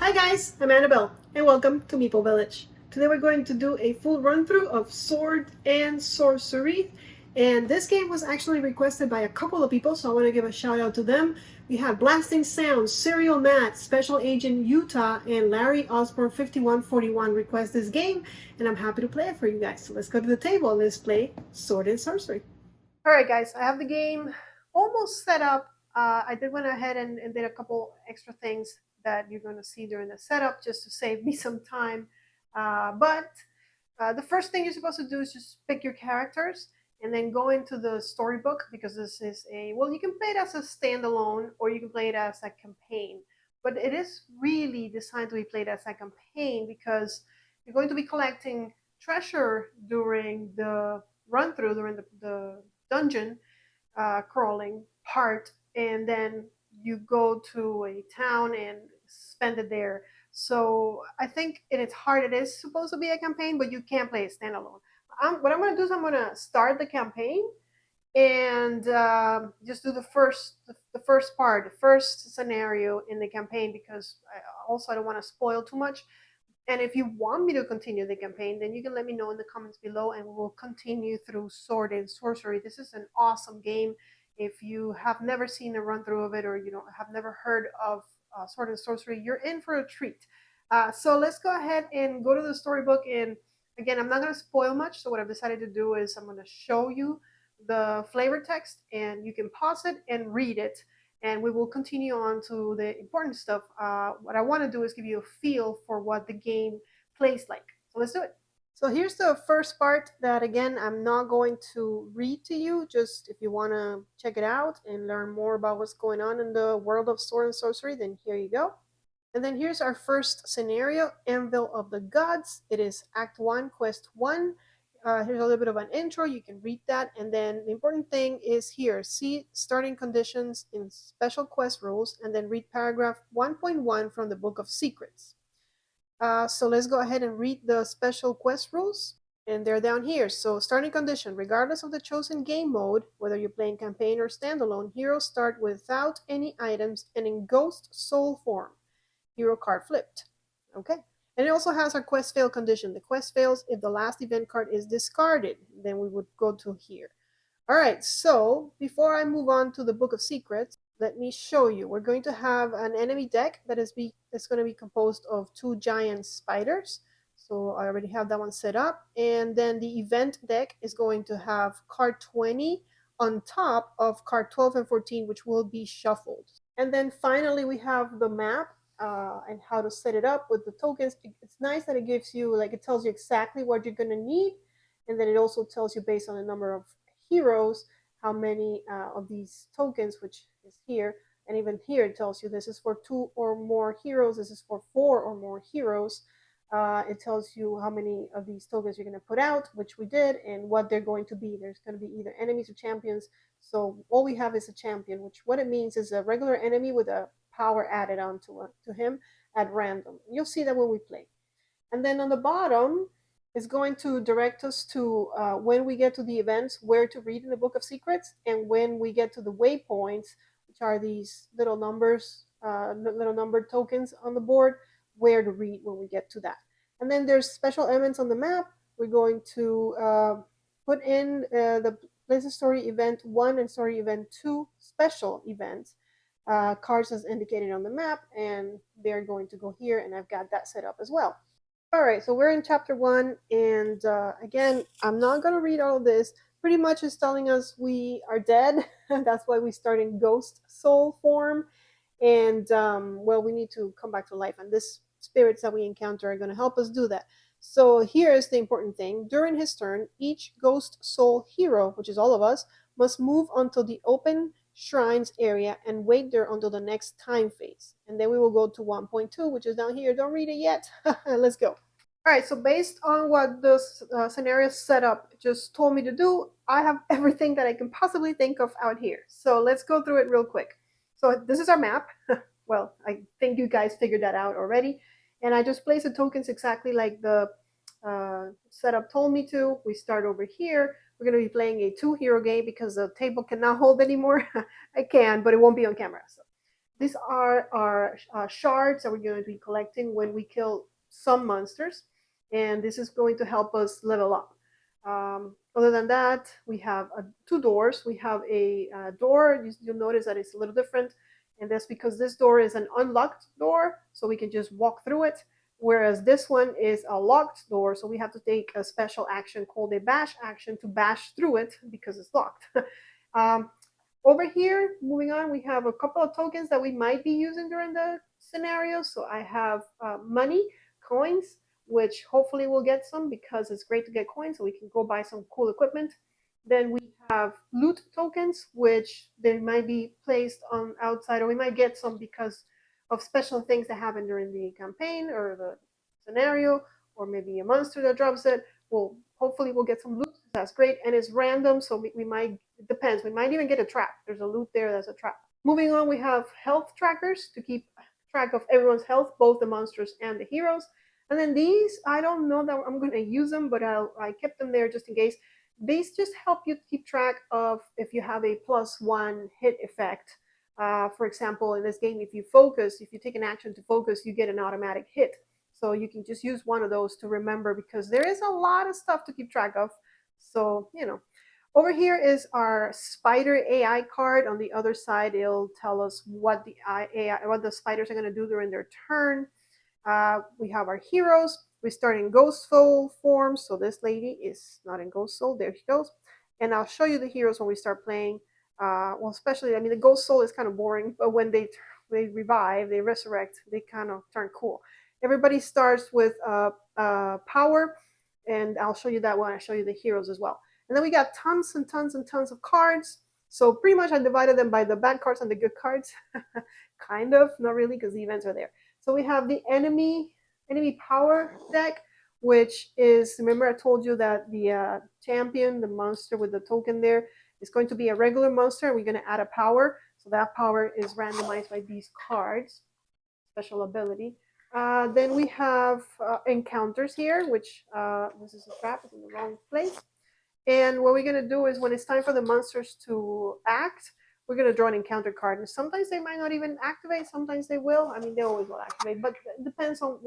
Hi guys, I'm Annabelle, and welcome to Meeple Village. Today we're going to do a full run-through of Sword and Sorcery, and this game was actually requested by a couple of people, so I want to give a shout out to them. We have Blasting Sounds, Serial Matt, Special Agent Utah, and Larry Osborne 5141 request this game, and I'm happy to play it for you guys. So let's go to the table and let's play Sword and Sorcery. Alright guys, I have the game almost set up. I did went ahead and did a couple extra things that you're going to see during the setup just to save me some time. But the first thing you're supposed to do is just pick your characters and then go into the storybook, because this is well, you can play it as a standalone or you can play it as a campaign. But it is really designed to be played as a campaign because you're going to be collecting treasure during the run through, during the dungeon crawling part, and then you go to a town and spend it there. So I think in its heart it is supposed to be a campaign, but you can't play it standalone. What I'm going to do is I'm going to start the campaign and just do the first part, the first scenario in the campaign, because I don't want to spoil too much. And if you want me to continue the campaign, then you can let me know in the comments below and we will continue through Sword and Sorcery. This is an awesome game. If you have never seen a run through of it, or have never heard of Sword and Sorcery, you're in for a treat. So let's go ahead and go to the storybook. And again, I'm not going to spoil much. So what I've decided to do is I'm going to show you the flavor text and you can pause it and read it, and we will continue on to the important stuff. What I want to do is give you a feel for what the game plays like. So let's do it. So here's the first part that, again, I'm not going to read to you, just if you want to check it out and learn more about what's going on in the world of Sword and Sorcery, then here you go. And then here's our first scenario, Anvil of the Gods. It is Act 1, Quest 1. Here's a little bit of an intro. You can read that. And then the important thing is here, see starting conditions in special quest rules, and then read paragraph 1.1 from the Book of Secrets. So let's go ahead and read the special quest rules. And they're down here. So starting condition, regardless of the chosen game mode, whether you're playing campaign or standalone, heroes start without any items and in ghost soul form. Hero card flipped. Okay. And it also has our quest fail condition. The quest fails if the last event card is discarded. Then we would go to here. All right, so before I move on to the Book of Secrets, let me show you. We're going to have an enemy deck that is going to be composed of 2 giant spiders. So I already have that one set up. And then the event deck is going to have card 20 on top of card 12 and 14, which will be shuffled. And then finally, we have the map. And how to set it up with the tokens. It's nice that it gives you, like, it tells you exactly what you're going to need, and then it also tells you based on the number of heroes how many of these tokens, which is here, and even here it tells you this is for 2 or more heroes, this is for 4 or more heroes. It tells you how many of these tokens you're going to put out, which we did, and what they're going to be. There's going to be either enemies or champions. So all we have is a champion, which what it means is a regular enemy with a power added on to him at random. You'll see that when we play. And then on the bottom is going to direct us to when we get to the events, where to read in the Book of Secrets, and when we get to the waypoints, which are these little numbers, little numbered tokens on the board, where to read when we get to that. And then there's special elements on the map. We're going to put in the Places Story Event 1 and Story Event 2 special events. Cards as indicated on the map, and they're going to go here, and I've got that set up as well. All right, so we're in chapter 1, and again, I'm not going to read all of this. Pretty much is telling us we are dead. That's why we start in ghost soul form, and well, we need to come back to life, and these spirits that we encounter are going to help us do that. So here is the important thing. During his turn, each ghost soul hero, which is all of us, must move onto the open shrines area and wait there until the next time phase. And then we will go to 1.2, which is down here. Don't read it yet. Let's go. All right, so based on what the scenario setup just told me to do, I have everything that I can possibly think of out here. So let's go through it real quick. So this is our map. Well, I think you guys figured that out already. And I just placed the tokens exactly like the setup told me to. We start over here. We're going to be playing a 2-hero game because the table cannot hold anymore. I can, but it won't be on camera. So These are our shards that we're going to be collecting when we kill some monsters, and this is going to help us level up. Other than that, we have two doors. We have a door. You'll notice that it's a little different, and that's because this door is an unlocked door, so we can just walk through it. Whereas this one is a locked door, so we have to take a special action called a bash action to bash through it because it's locked. um, Over here, moving on, we have a couple of tokens that we might be using during the scenario. So I have money, coins, which hopefully we'll get some because it's great to get coins so we can go buy some cool equipment. Then we have loot tokens, which they might be placed on outside, or we might get some because of special things that happen during the campaign or the scenario, or maybe a monster that drops it. Well, hopefully we'll get some loot. That's great, and it's random, so we might, it depends. We might even get a trap. There's a loot there that's a trap. Moving on, we have health trackers to keep track of everyone's health, both the monsters and the heroes. And then these, I don't know that I'm going to use them, but I kept them there just in case. These just help you keep track of if you have a +1 hit effect. For example, in this game, if you take an action to focus, you get an automatic hit. So you can just use one of those to remember because there is a lot of stuff to keep track of. So, over here is our spider AI card. On the other side, it'll tell us what what the spiders are going to do during their turn. We have our heroes. We start in ghost soul form. So this lady is not in ghost soul. There she goes. And I'll show you the heroes when we start playing. Well, especially, I mean, the ghost soul is kind of boring, but when they revive, they resurrect, they kind of turn cool. Everybody starts with power, and I'll show you that when I show you the heroes as well. And then we got tons and tons and tons of cards. So pretty much I divided them by the bad cards and the good cards. Kind of, not really, because the events are there. So we have the enemy power deck, which is, remember I told you that the champion, the monster with the token there, is going to be a regular monster, and we're going to add a power. So that power is randomized by these cards, special ability. Then we have encounters here, which this is a trap, it's in the wrong place. And what we're going to do is when it's time for the monsters to act, we're going to draw an encounter card. And sometimes they might not even activate, sometimes they will. I mean, they always will activate, but it depends on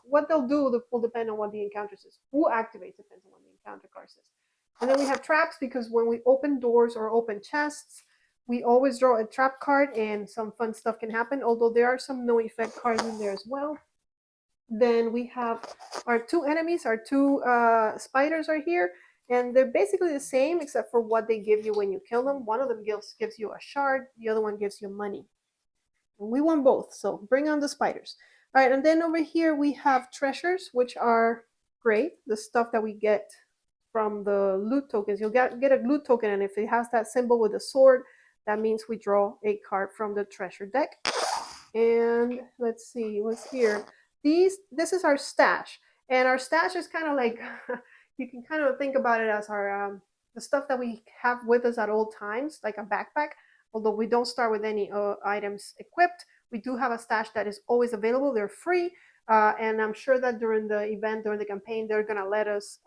what they'll do will depend on what the encounter says. Who activates depends on what the encounter card says. And then we have traps because when we open doors or open chests, we always draw a trap card and some fun stuff can happen, although there are some no effect cards in there as well. Then we have our two enemies, our two spiders are here, and they're basically the same except for what they give you when you kill them. One of them gives you a shard, the other one gives you money. And we want both, so bring on the spiders. All right, and then over here we have treasures, which are great, the stuff that we get from the loot tokens. You'll get a loot token, and if it has that symbol with a sword, that means we draw a card from the treasure deck. And let's see what's here. This is our stash, and our stash is kind of like you can kind of think about it as our the stuff that we have with us at all times, like a backpack. Although we don't start with any items equipped, we do have a stash that is always available. They're free, and I'm sure that during the event, during the campaign, they're gonna let us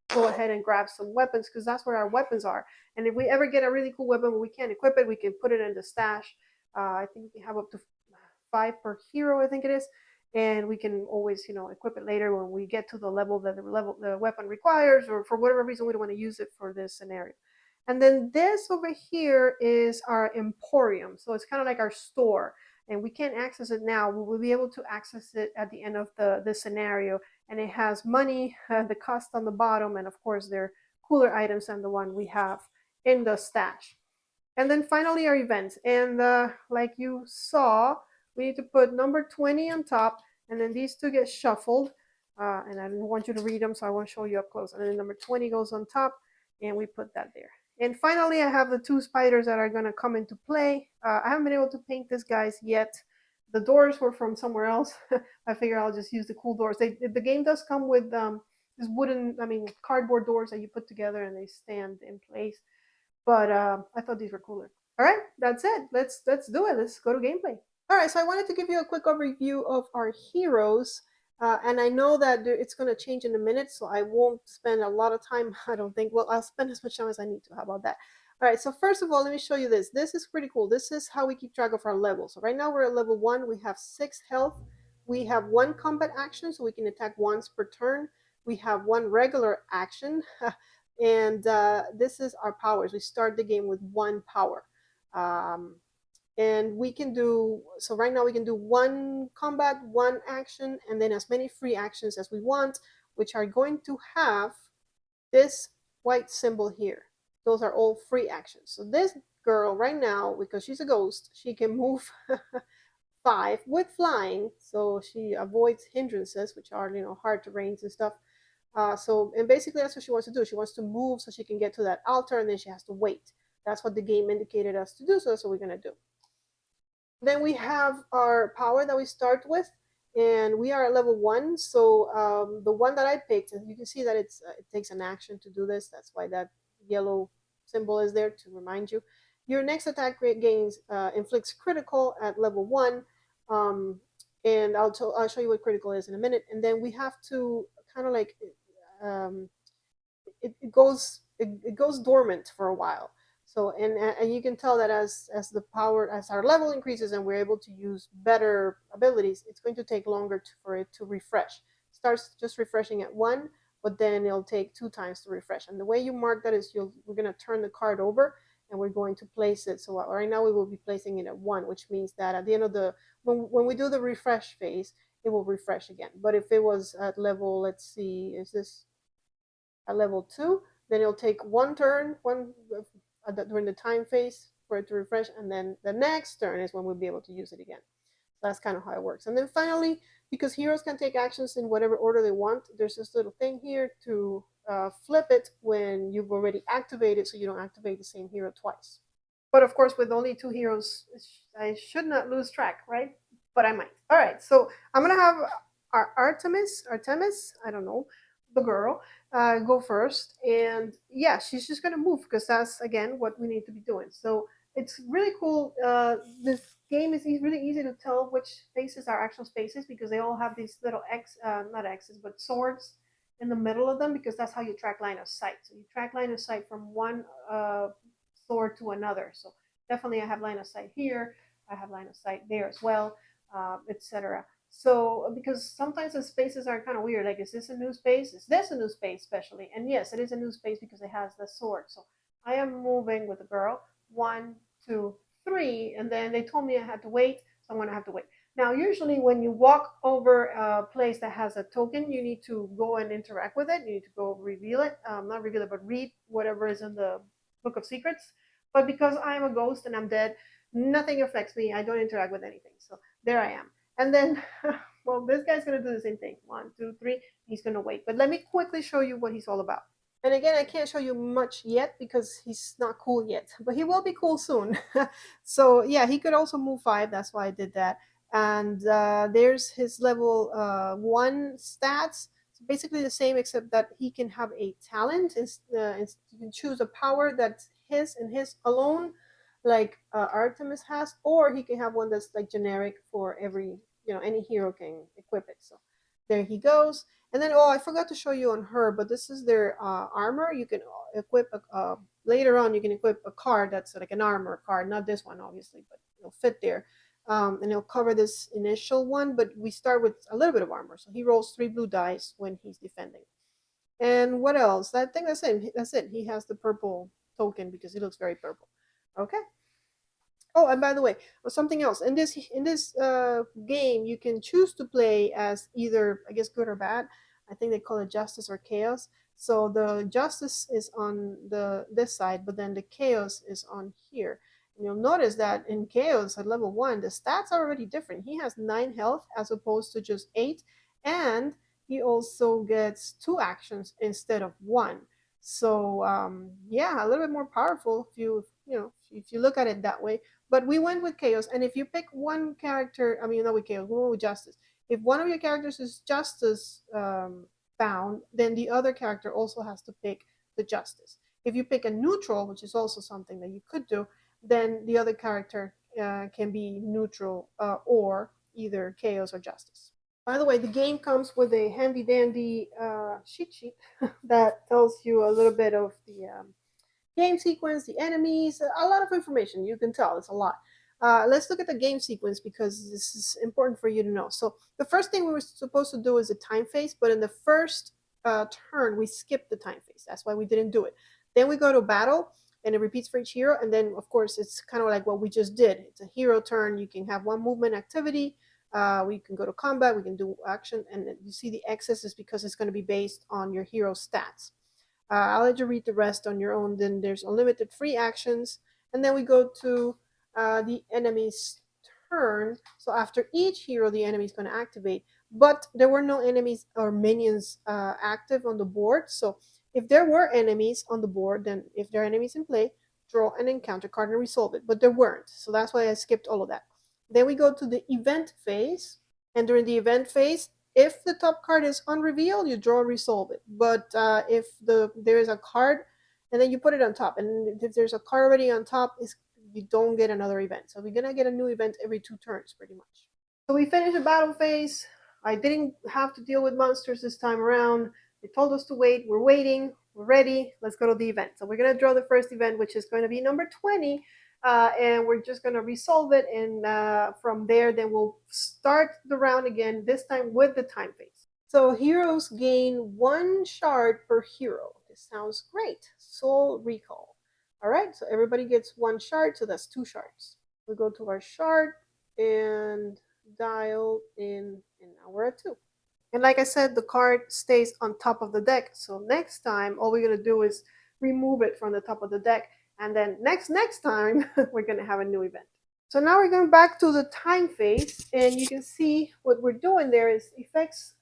go ahead and grab some weapons because that's where our weapons are. And if we ever get a really cool weapon but we can't equip it, we can put it in the stash. I think we have up to 5 per hero, I think it is, and we can always equip it later when we get to the level that the weapon requires, or for whatever reason we don't want to use it for this scenario. And then this over here is our emporium, so it's kind of like our store, and we can't access it now. We will be able to access it at the end of the scenario, and it has money, the cost on the bottom, and of course they're cooler items than the one we have in the stash. And then finally our events, and like you saw, we need to put number 20 on top, and then these two get shuffled, and I don't want you to read them, so I won't show you up close. And then number 20 goes on top, and we put that there. And finally, I have the two spiders that are going to come into play. I haven't been able to paint these guys yet. The doors were from somewhere else. I figure I'll just use the cool doors. The game does come with these cardboard doors that you put together and they stand in place. But I thought these were cooler. All right, that's it. Let's do it. Let's go to gameplay. All right, so I wanted to give you a quick overview of our heroes. And I know that it's going to change in a minute, so I won't spend a lot of time, I don't think. Well, I'll spend as much time as I need to. How about that? All right, so first of all, let me show you this. This is pretty cool. This is how we keep track of our levels. So right now we're at level 1. We have 6 health. We have 1 combat action, so we can attack once per turn. We have 1 regular action. And this is our powers. We start the game with 1 power. Um, and we can do, so right now we can do 1 combat, 1 action, and then as many free actions as we want, which are going to have this white symbol here. Those are all free actions. So this girl right now, because she's a ghost, she can move 5 with flying, so she avoids hindrances, which are hard terrains and stuff. And basically that's what she wants to do. She wants to move so she can get to that altar, and then she has to wait. That's what the game indicated us to do, so that's what we're gonna do. Then we have our power that we start with, and we are at level 1. So the one that I picked, and you can see that it takes an action to do this. That's why that yellow symbol is there to remind you. Your next attack gains inflicts critical at level 1, um, and I'll show you what critical is in a minute. And then we have to kind of like um, it goes dormant for a while. So and you can tell that as our level increases and we're able to use better abilities, it's going to take longer for it to refresh. It starts just refreshing at 1, but then it'll take 2 times to refresh. And the way you mark that is we're going to turn the card over and we're going to place it. So right now we will be placing it at 1, which means that at the end of when we do the refresh phase, it will refresh again. But if it was at level, let's see, is this at level 2, then it'll take 1 turn, during the time phase for it to refresh, and then the next turn is when we'll be able to use it again. So that's kind of how it works. And then finally, because heroes can take actions in whatever order they want, there's this little thing here to flip it when you've already activated, so you don't activate the same hero twice. But of course, with only 2 heroes, I should not lose track, right? But I might. All right, so I'm gonna have our Artemis, I don't know, the girl, go first, and yeah, she's just gonna move because that's again what we need to be doing. So it's really cool. This game is really easy to tell which spaces are actual spaces because they all have these little not X's, but swords in the middle of them because that's how you track line of sight. So you track line of sight from one sword to another. So definitely, I have line of sight here. I have line of sight there as well, etc. So because sometimes the spaces are kind of weird. Like, is this a new space? Is this a new space, especially? And yes, it is a new space because it has the sword. So I am moving with the girl. 1, 2, 3, and then they told me I had to wait, so I'm gonna have to wait. Now, usually when you walk over a place that has a token, you need to go and interact with it. You need to go reveal it, not reveal it, but read whatever is in the Book of Secrets. But because I'm a ghost and I'm dead, nothing affects me. I don't interact with anything. So there I am. And then, well, this guy's going to do the same thing. 1, 2, 3. He's going to wait. But let me quickly show you what he's all about. And again, I can't show you much yet because he's not cool yet, but he will be cool soon. So yeah, he could also move 5. That's why I did that. And there's his level 1 stats. So basically the same, except that he can have a talent. You can choose a power that's his and his alone, like Artemis has, or he can have one that's like generic for every, any hero can equip it. So there he goes. And then, oh, I forgot to show you on her, but this is their armor. You can equip later on. You can equip a card that's like an armor card, not this one, obviously, but it'll fit there, and it'll cover this initial one. But we start with a little bit of armor, so he rolls 3 blue dice when he's defending. And what else? I think that's it. That's it. He has the purple token because he looks very purple. Okay. Oh, and by the way, something else in this game, you can choose to play as either, I guess, good or bad. I think they call it justice or chaos. So the justice is on this side, but then the chaos is on here. And you'll notice that in chaos at level 1, the stats are already different. He has 9 health as opposed to just 8, and he also gets 2 actions instead of 1. So yeah, a little bit more powerful if you look at it that way. But we went with chaos, and if you pick one character, I mean, not with chaos, we went with justice. If one of your characters is justice bound, then the other character also has to pick the justice. If you pick a neutral, which is also something that you could do, then the other character can be neutral or either chaos or justice. By the way, the game comes with a handy dandy cheat sheet that tells you a little bit of game sequence, the enemies, a lot of information. You can tell it's a lot. Let's look at the game sequence because this is important for you to know. So the first thing we were supposed to do is a time phase, but in the first turn we skipped the time phase. That's why we didn't do it. Then we go to battle, and it repeats for each hero. And then of course it's kind of like what we just did. It's a hero turn. You can have one movement activity. We can go to combat. We can do action, and you see the X's is because it's going to be based on your hero stats. I'll let you read the rest on your own. Then there's unlimited free actions. And then we go to the enemy's turn. So after each hero, the enemy is going to activate. But there were no enemies or minions active on the board. So if there were enemies on the board, then if there are enemies in play, draw an encounter card and resolve it. But there weren't. So that's why I skipped all of that. Then we go to the event phase. And during the event phase, if the top card is unrevealed, you draw and resolve it. But if there is a card, and then you put it on top, and if there's a card already on top, you don't get another event. So we're gonna get a new event every 2 turns, pretty much. So we finished the battle phase. I didn't have to deal with monsters this time around. They told us to wait. We're waiting. We're ready. Let's go to the event. So we're gonna draw the first event, which is going to be number 20. And we're just going to resolve it, and from there then we'll start the round again, this time with the time phase. So heroes gain 1 shard per hero. This sounds great. Soul recall. All right, so everybody gets 1 shard, so that's 2 shards. We go to our shard and dial in, and now we're at 2. And like I said, the card stays on top of the deck, so next time all we're going to do is remove it from the top of the deck, and then next time we're going to have a new event. So now we're going back to the time phase, and you can see what we're doing there is effects,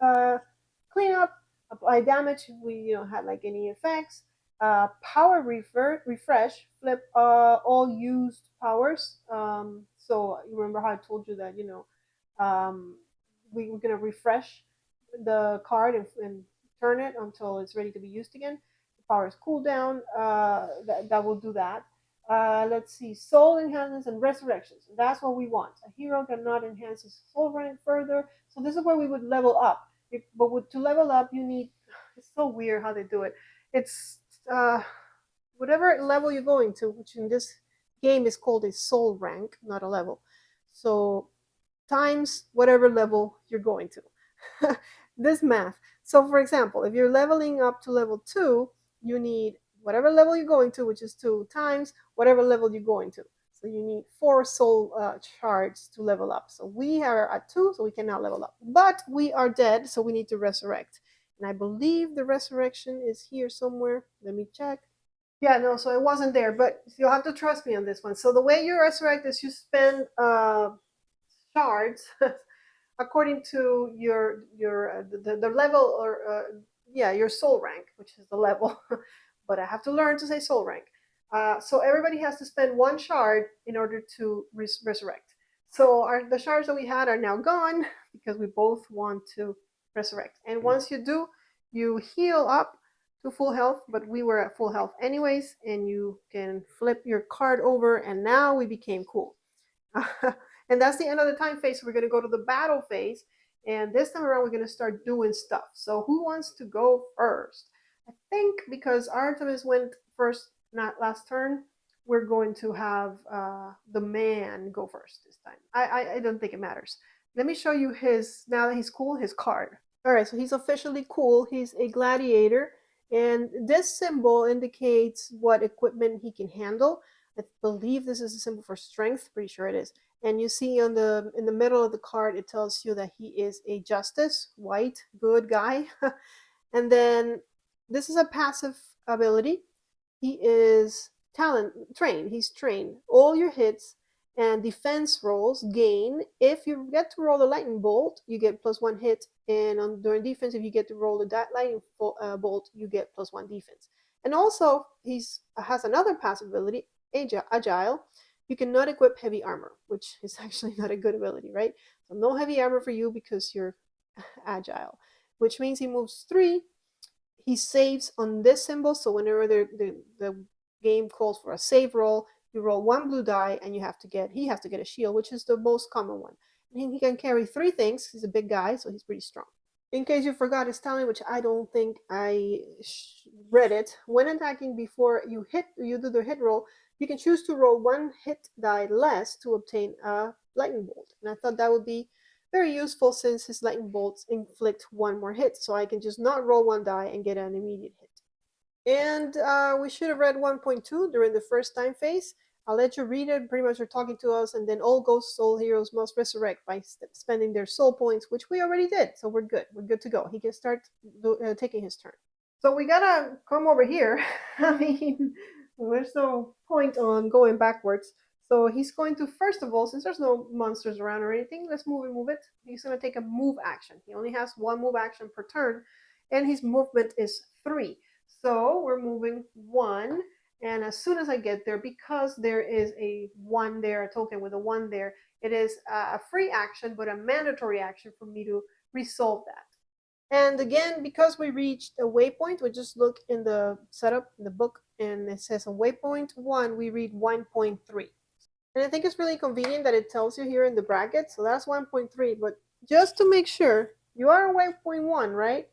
cleanup, apply damage if we had like any effects, power refresh, flip all used powers. So you remember how I told you that we're going to refresh the card and turn it until it's ready to be used again. The power's cooldown, that will do that. Let's see, soul enhancements and resurrections. That's what we want. A hero cannot enhance his soul rank further. So this is where we would level up. To level up, you need. It's so weird how they do it. It's whatever level you're going to, which in this game is called a soul rank, not a level. So times whatever level you're going to. This math. So for example, if you're leveling up to level 2, you need whatever level you're going to, which is 2 times whatever level you're going to. So you need 4 soul shards to level up. So we are at 2, so we cannot level up. But we are dead, so we need to resurrect. And I believe the resurrection is here somewhere. Let me check. Yeah, no, so it wasn't there, but you'll have to trust me on this one. So the way you resurrect is you spend shards according to the level, or your soul rank, which is the level. But I have to learn to say soul rank. So everybody has to spend 1 shard in order to resurrect. So the shards that we had are now gone because we both want to resurrect. And once you do, you heal up to full health, but we were at full health anyways, and you can flip your card over, and now we became cool. And that's the end of the time phase. So we're going to go to the battle phase, and this time around we're going to start doing stuff. So who wants to go first? I think because Artemis went first not last turn, we're going to have the man go first this time. I don't think it matters. Let me show you his, now that he's cool, his card. All right, so he's officially cool. He's a gladiator, and this symbol indicates what equipment he can handle. I believe this is a symbol for strength. Pretty sure it is. And you see in the middle of the card, it tells you that he is a justice, white, good guy. And then this is a passive ability. He is trained. He's trained. All your hits and defense rolls gain. If you get to roll the lightning bolt, you get +1 hit. And during defense, if you get to roll the lightning bolt, you get +1 defense. And also, he has another passive ability, agile. You cannot equip heavy armor, which is actually not a good ability, right? So no heavy armor for you because you're agile, which means he moves 3. He saves on this symbol, so whenever the game calls for a save roll, you roll 1 blue die, and he has to get a shield, which is the most common one. And he can carry 3 things. He's a big guy, so he's pretty strong. in case you forgot, it's telling, which I don't think I read it. When attacking before you do the hit roll, you can choose to roll one hit die less to obtain a lightning bolt. And I thought that would be very useful since his lightning bolts inflict one more hit, so I can just not roll one die and get an immediate hit. And we should have read 1.2 during the first time phase. I'll let you read it. Pretty much they're talking to us, and then all ghost soul heroes must resurrect by spending their soul points, which we already did. So we're good. We're good to go. He can start taking his turn. So we gotta come over here. I mean, there's no point on going backwards. So he's going to, first of all, since there's no monsters around or anything, let's move it. He's going to take a move action. He only has one move action per turn, and his movement is 3. So we're moving 1, and as soon as I get there, because there is a 1 there, a token with a 1 there, it is a free action, but a mandatory action for me to resolve that. And again, because we reached a waypoint, we just look in the setup, in the book, and it says on waypoint 1, we read 1.3. And I think it's really convenient that it tells you here in the bracket, so that's 1.3, but just to make sure, you are on waypoint 1, right?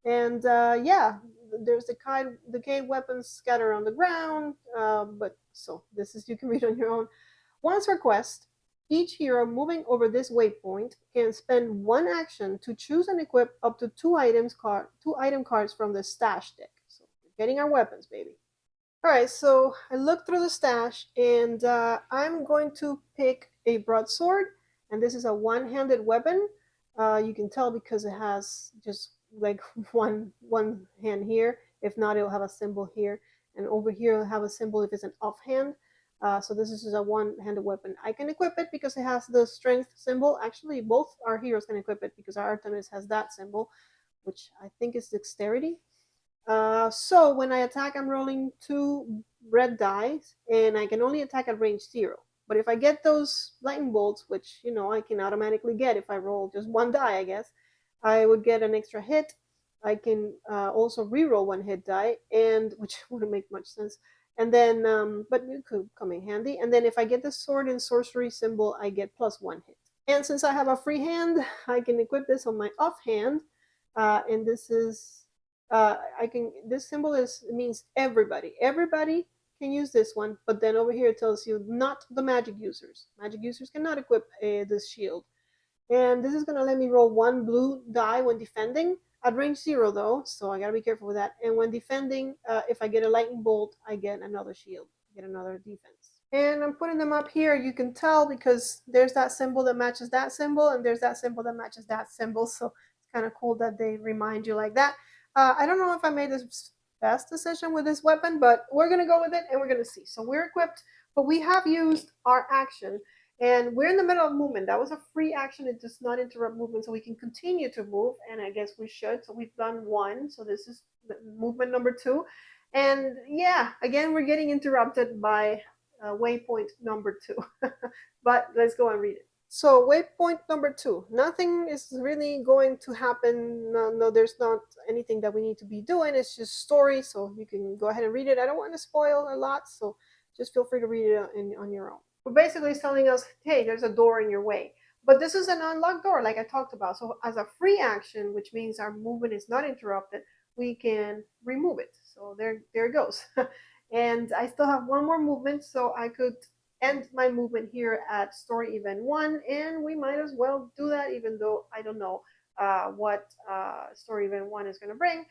And yeah, there's the decayed weapons scattered on the ground, but so this is, you can read on your own. Once request, each hero moving over this waypoint can spend one action to choose and equip up to two item cards from the stash deck. So we're getting our weapons, baby. All right, so I looked through the stash, and I'm going to pick a broadsword, and this is a one-handed weapon. You can tell because it has just like one hand here. If not, it'll have a symbol here, and over here it'll have a symbol if it's an offhand. So this is just a one-handed weapon. I can equip it because it has the strength symbol. Actually, both our heroes can equip it because our Artemis has that symbol, which I think is dexterity. So when I attack, I'm rolling 2 red dice, and I can only attack at range 0. But if I get those lightning bolts, which I can automatically get if I roll just 1 die, I guess, I would get an extra hit. I can also re-roll 1 hit die, and which wouldn't make much sense. And then, but it could come in handy. And then if I get the sword and sorcery symbol, I get +1 hit. And since I have a free hand, I can equip this on my offhand, and this is this symbol means everybody. Everybody can use this one, but then over here it tells you not the magic users. Magic users cannot equip this shield. And this is going to let me roll 1 blue die when defending. At range 0 though, so I gotta be careful with that. And when defending, if I get a lightning bolt, I get another shield, I get another defense. And I'm putting them up here. You can tell because there's that symbol that matches that symbol, and there's that symbol that matches that symbol. So it's kind of cool that they remind you like that. I don't know if I made this best decision with this weapon, but we're gonna go with it and we're gonna see. So we're equipped, but we have used our action. And we're in the middle of movement. That was a free action. It does not interrupt movement, so we can continue to move. And I guess we should. So we've done 1. So this is movement number 2. And yeah, again, we're getting interrupted by waypoint number 2. But let's go and read it. So waypoint number 2. Nothing is really going to happen. No, there's not anything that we need to be doing. It's just story. So you can go ahead and read it. I don't want to spoil a lot, so just feel free to read it on your own. But basically it's telling us, hey, there's a door in your way. But this is an unlocked door, like I talked about. So as a free action, which means our movement is not interrupted, we can remove it. So there it goes. And I still have 1 more movement, so I could end my movement here at story event 1, and we might as well do that, even though I don't know what story event 1 is going to bring.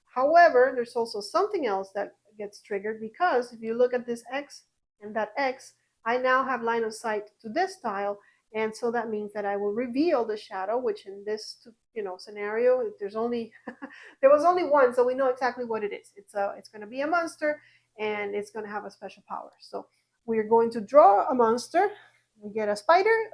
However, there's also something else that gets triggered, because if you look at this X and that X, I now have line of sight to this tile, and so that means that I will reveal the shadow, which in this scenario, there's only there was only 1, so we know exactly what it is. It's going to be a monster, and it's going to have a special power. So we're going to draw a monster. We get a spider,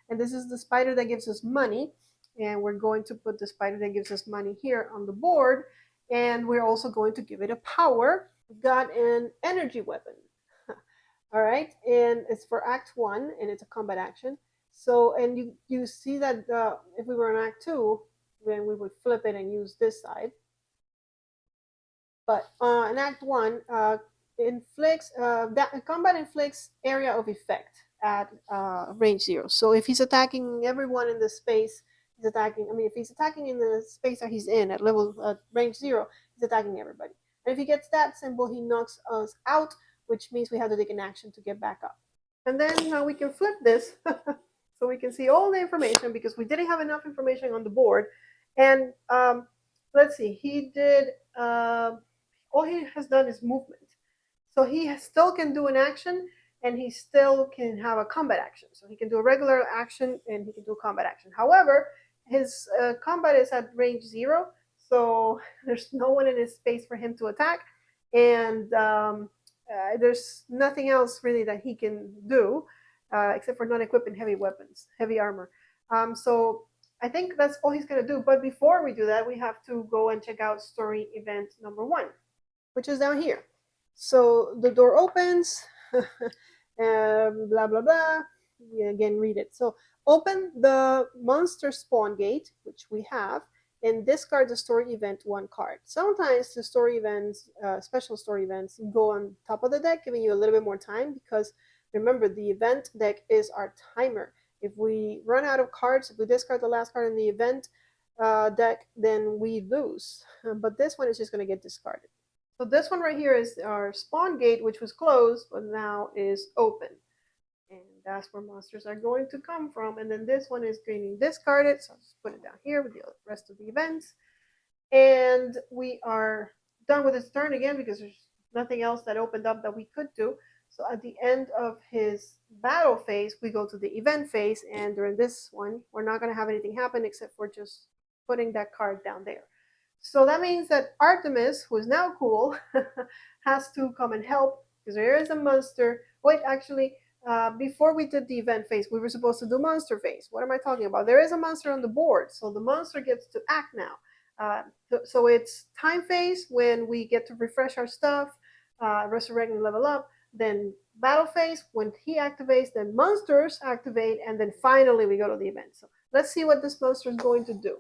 and this is the spider that gives us money, and we're going to put the spider that gives us money here on the board, and we're also going to give it a power. We've got an energy weapon. All right, and it's for Act 1, and it's a combat action. So, and you see that if we were in Act 2, then we would flip it and use this side. But in Act 1, combat inflicts area of effect at range 0. So if he's attacking everyone in the space, he's attacking. I mean, if he's attacking in the space that he's in at level range 0, he's attacking everybody. And if he gets that symbol, he knocks us out, which means we have to take an action to get back up. And then we can flip this so we can see all the information because we didn't have enough information on the board. And let's see, he did, all he has done is movement. So he still can do an action and he still can have a combat action. So he can do a regular action and he can do a combat action. However, his combat is at range 0, so there's no one in his space for him to attack. And there's nothing else really that he can do except for not equipping heavy weapons, heavy armor. So I think that's all he's going to do. But before we do that, we have to go and check out story event number 1, which is down here. So the door opens, blah, blah, blah. We again read it. So open the monster spawn gate, which we have, and discard the story event 1 card. Sometimes the story events, special story events, go on top of the deck, giving you a little bit more time because remember, the event deck is our timer. If we run out of cards, if we discard the last card in the event deck, then we lose. But this one is just going to get discarded. So this one right here is our spawn gate, which was closed, but now is open. And that's where monsters are going to come from. And then this one is getting discarded. So I'll just put it down here with the rest of the events. And we are done with his turn again because there's nothing else that opened up that we could do. So at the end of his battle phase, we go to the event phase. And during this one, we're not going to have anything happen except for just putting that card down there. So that means that Artemis, who is now cool, has to come and help because there is a monster. Wait, actually, before we did the event phase, we were supposed to do monster phase. What am I talking about? There is a monster on the board, so the monster gets to act now. So it's time phase when we get to refresh our stuff, resurrect and level up. Then battle phase when he activates, then monsters activate, and then finally we go to the event. So let's see what this monster is going to do.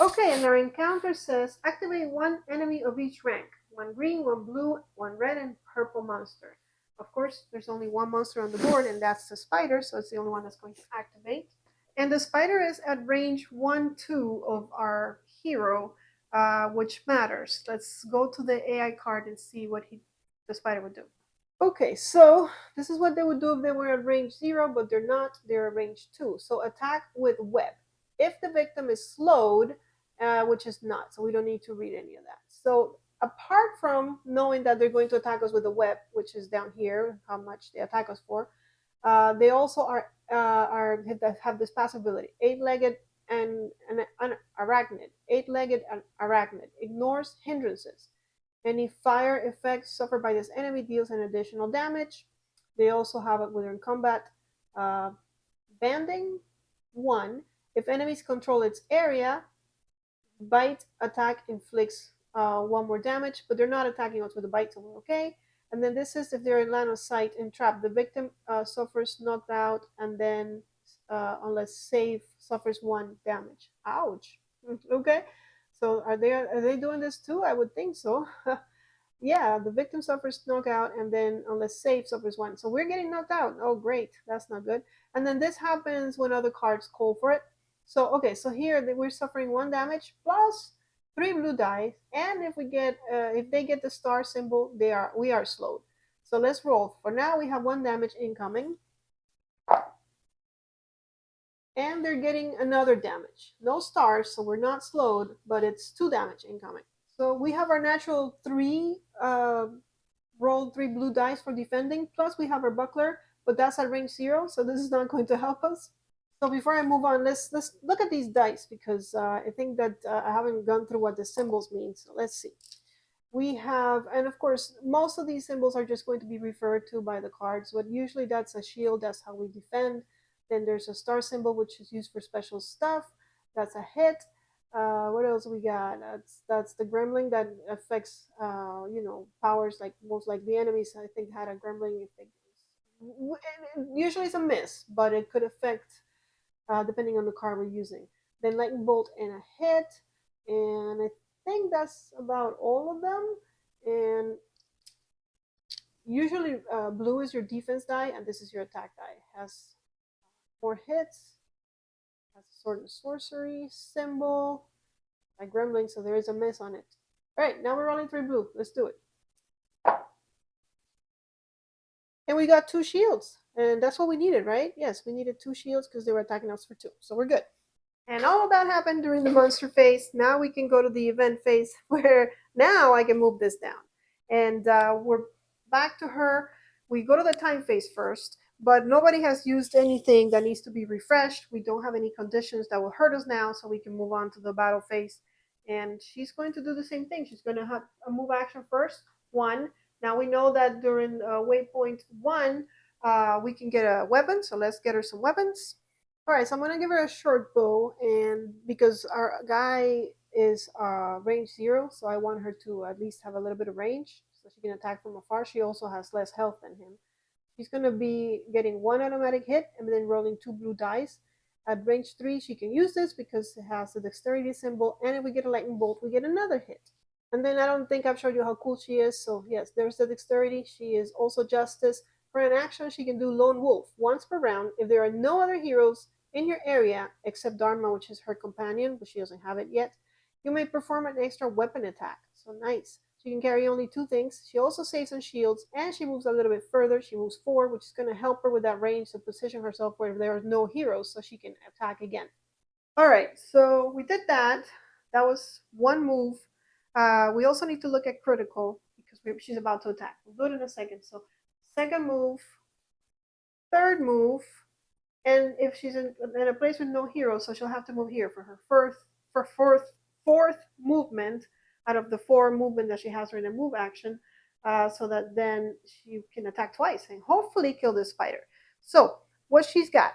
Okay, and our encounter says activate 1 enemy of each rank. 1 green, 1 blue, 1 red, and purple monster. Of course, there's only 1 monster on the board, and that's the spider, so it's the only one that's going to activate. And the spider is at range 1, 2 of our hero, which matters. Let's go to the AI card and see what the spider would do. Okay, so this is what they would do if they were at range 0, but they're not. They're at range 2. So attack with web. If the victim is slowed, which is not, so we don't need to read any of that. So apart from knowing that they're going to attack us with a web, which is down here, how much they attack us for, they also have this passive ability. 8-legged and an arachnid. 8-legged and arachnid ignores hindrances. Any fire effects suffered by this enemy deals an additional damage. They also have it within combat. Banding 1. If enemies control its area, bite attack inflicts 1 more damage, but they're not attacking us with a bite, so we're okay. And then this is if they're in line of sight and trapped. The victim suffers knocked out, and then unless save suffers 1 damage. Ouch. Okay. So are they doing this too? I would think so. Yeah, the victim suffers knockout, and then unless save suffers 1. So we're getting knocked out. Oh, great. That's not good. And then this happens when other cards call for it. So okay, so here we're suffering 1 damage plus 3 blue dice, and if they get the star symbol, we are slowed. So let's roll. For now, we have 1 damage incoming, and they're getting another damage. No stars, so we're not slowed, but it's 2 damage incoming. So we have our natural 3 rolled 3 blue dice for defending, plus we have our buckler, but that's at range 0, so this is not going to help us. So before I move on, let's look at these dice because I think that I haven't gone through what the symbols mean. So let's see. We have, and of course, most of these symbols are just going to be referred to by the cards, but usually that's a shield, that's how we defend. Then there's a star symbol, which is used for special stuff. That's a hit. What else we got? That's the gremlin that affects, powers like most like the enemies. I think had a gremlin. Usually it's a miss, but it could affect depending on the card we're using. Then lightning bolt and a hit, and I think that's about all of them. And usually blue is your defense die, and this is your attack die. It has 4 hits. Has a sword and sorcery symbol. Like Gremlin, so there is a miss on it. Alright, now we're rolling 3 blue. Let's do it. And we got 2 shields. And that's what we needed, right? Yes, we needed 2 shields because they were attacking us for 2. So we're good. And all of that happened during the monster phase. Now we can go to the event phase where now I can move this down. And we're back to her. We go to the time phase first, but nobody has used anything that needs to be refreshed. We don't have any conditions that will hurt us now, so we can move on to the battle phase. And she's going to do the same thing. She's going to have a move action first, 1. Now we know that during waypoint 1, we can get a weapon, so let's get her some weapons. All right, so I'm gonna give her a short bow, and because our guy is range 0, so I want her to at least have a little bit of range, so she can attack from afar. She also has less health than him. She's gonna be getting 1 automatic hit and then rolling 2 blue dice. At range 3, she can use this because it has the dexterity symbol, and if we get a lightning bolt, we get another hit. And then I don't think I've showed you how cool she is, so yes, there's the dexterity. She is also justice. For an action, she can do lone wolf once per round if there are no other heroes in your area, except Dharma, which is her companion, but she doesn't have it yet. You may perform an extra weapon attack. So nice. She can carry only 2 things. She also saves on shields, and she moves a little bit further. She moves 4, which is going to help her with that range to position herself where there are no heroes, so she can attack again. All right, so we did that. That was 1 move. We also need to look at critical because she's about to attack. We'll do it in a second. So second move, third move, and if she's in a place with no hero, so she'll have to move here for her fourth movement out of the 4 movement that she has in a move action, so that then she can attack twice and hopefully kill this spider. So what she's got,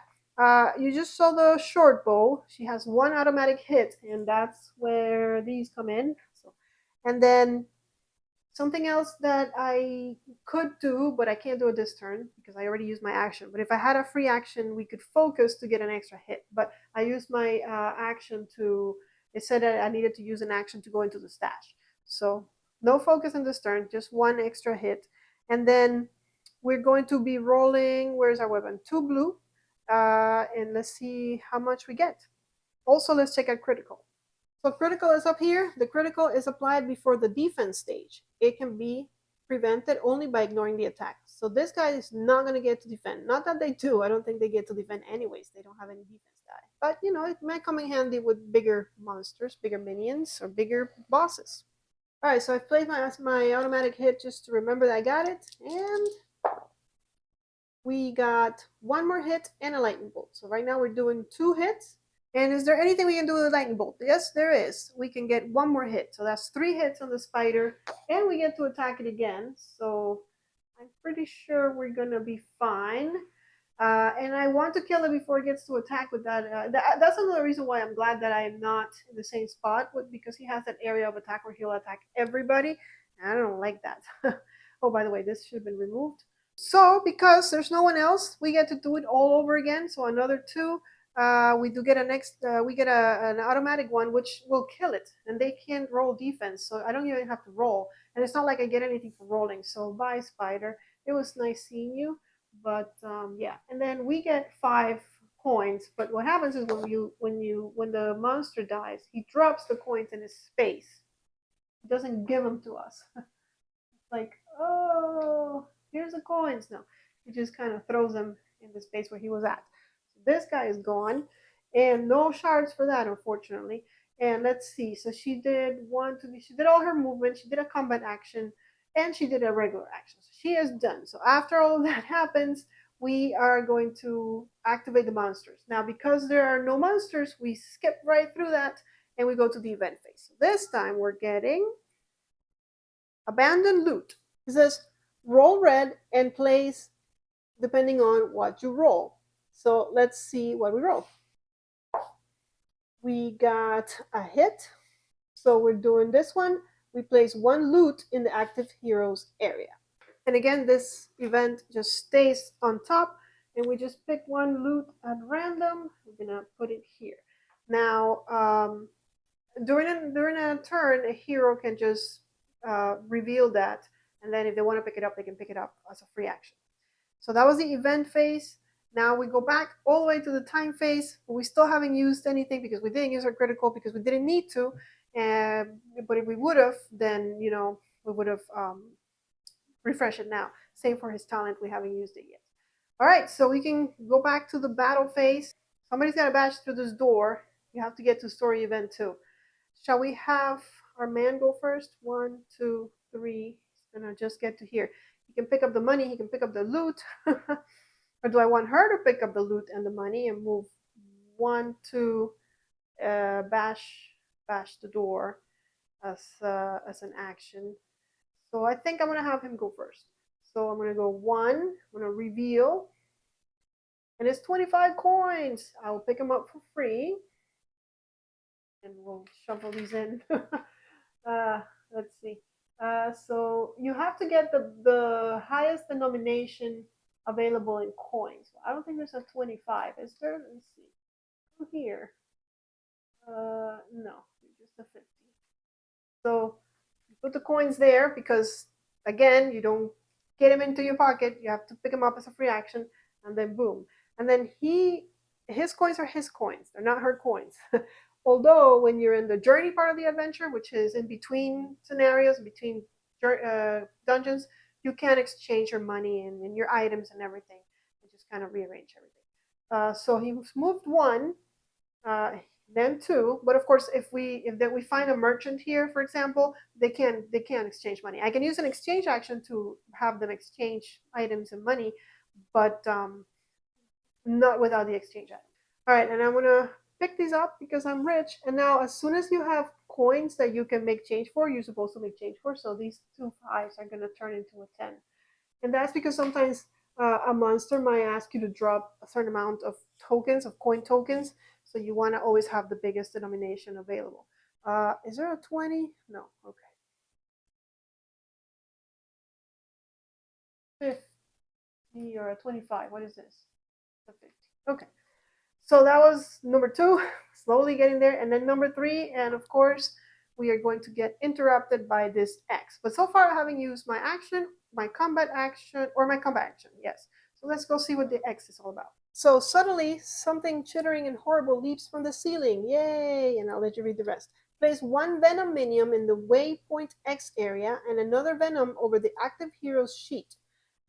you just saw the short bow. She has 1 automatic hit, and that's where these come in. So, and then something else that I could do, but I can't do it this turn because I already used my action. But if I had a free action, we could focus to get an extra hit. But I used my action to, it said that I needed to use an action to go into the stash. So no focus in this turn, just 1 extra hit. And then we're going to be rolling, where's our weapon? 2 blue. And let's see how much we get. Also, let's check out critical. So critical is up here. The critical is applied before the defense stage. It can be prevented only by ignoring the attack. So this guy is not going to get to defend. Not that they do. I don't think they get to defend anyways. They don't have any defense die. But, you know, it might come in handy with bigger monsters, bigger minions, or bigger bosses. All right, so I've played my automatic hit just to remember that I got it. And we got 1 more hit and a lightning bolt. So right now we're doing 2 hits. And is there anything we can do with a lightning bolt? Yes, there is. We can get 1 more hit. So that's 3 hits on the spider. And we get to attack it again. So I'm pretty sure we're going to be fine. And I want to kill it before it gets to attack with that. That's another reason why I'm glad that I am not in the same spot. Because he has that area of attack where he'll attack everybody. And I don't like that. Oh, by the way, this should have been removed. So because there's no one else, we get to do it all over again. So another 2. We do get an automatic one which will kill it, and they can't roll defense, so I don't even have to roll, and it's not like I get anything for rolling. So bye, spider. It was nice seeing you, but yeah. And then we get 5 coins. But what happens is when the monster dies, he drops the coins in his space. He doesn't give them to us. Like, oh, here's the coins. No, he just kind of throws them in the space where he was at. This guy is gone, and no shards for that, unfortunately. And let's see. So she did she did all her movement. She did a combat action, and she did a regular action. So she is done. So after all of that happens, we are going to activate the monsters. Now, because there are no monsters, we skip right through that, and we go to the event phase. So this time we're getting abandoned loot. It says roll red and place depending on what you roll. So let's see what we roll. We got a hit. So we're doing this one. We place 1 loot in the active heroes area. And again, this event just stays on top, and we just pick 1 loot at random. We're gonna put it here. Now, during a turn, a hero can just reveal that, and then if they want to pick it up, they can pick it up as a free action. So that was the event phase. Now we go back all the way to the time phase, but we still haven't used anything because we didn't use our critical because we didn't need to. But if we would have, then we would have refreshed it now. Same for his talent, we haven't used it yet. All right, so we can go back to the battle phase. Somebody's got to bash through this door. You have to get to story event 2. Shall we have our man go first? 1, 2, 3. He's gonna just get to here. He can pick up the money. He can pick up the loot. Or do I want her to pick up the loot and the money and move 1, 2, bash the door as an action? So I think I'm gonna have him go first. So I'm gonna go 1. I'm gonna reveal, and it's 25 coins. I will pick them up for free, and we'll shuffle these in. Let's see. So you have to get the highest denomination available in coins. I don't think there's a 25. Is there? Let's see. Here. No, just a 50. So put the coins there because, again, you don't get them into your pocket. You have to pick them up as a free action, and then boom. And then his coins are his coins. They're not her coins. Although when you're in the journey part of the adventure, which is in between scenarios, between dungeons, you can exchange your money and your items and everything, and just kind of rearrange everything. So he's moved 1, then 2. But of course, if we find a merchant here, for example, they can't exchange money. I can use an exchange action to have them exchange items and money, but not without the exchange item. All right, and I'm gonna pick these up because I'm rich. And now, as soon as you have coins that you can make change for, you're supposed to make change for. So these 2 5s are gonna turn into a 10, and that's because sometimes a monster might ask you to drop a certain amount of tokens, of coin tokens. So you want to always have the biggest denomination available. Is there a 20? No. Okay. 50 or a 25. What is this? A 50. Okay. So that was number 2, slowly getting there. And then number 3, and of course, we are going to get interrupted by this X. But so far, I haven't used my action, my combat action, yes. So let's go see what the X is all about. So suddenly, something chittering and horrible leaps from the ceiling. Yay! And I'll let you read the rest. Place 1 Venom minion in the waypoint X area and another Venom over the active hero's sheet.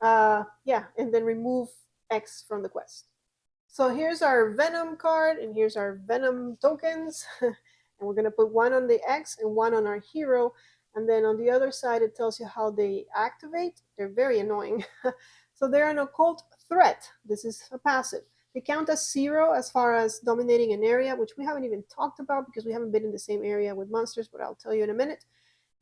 Yeah, and then remove X from the quest. So here's our Venom card, and here's our Venom tokens. And we're going to put 1 on the X and 1 on our hero. And then on the other side, it tells you how they activate. They're very annoying. So they're an occult threat. This is a passive. They count as 0 as far as dominating an area, which we haven't even talked about because we haven't been in the same area with monsters, but I'll tell you in a minute.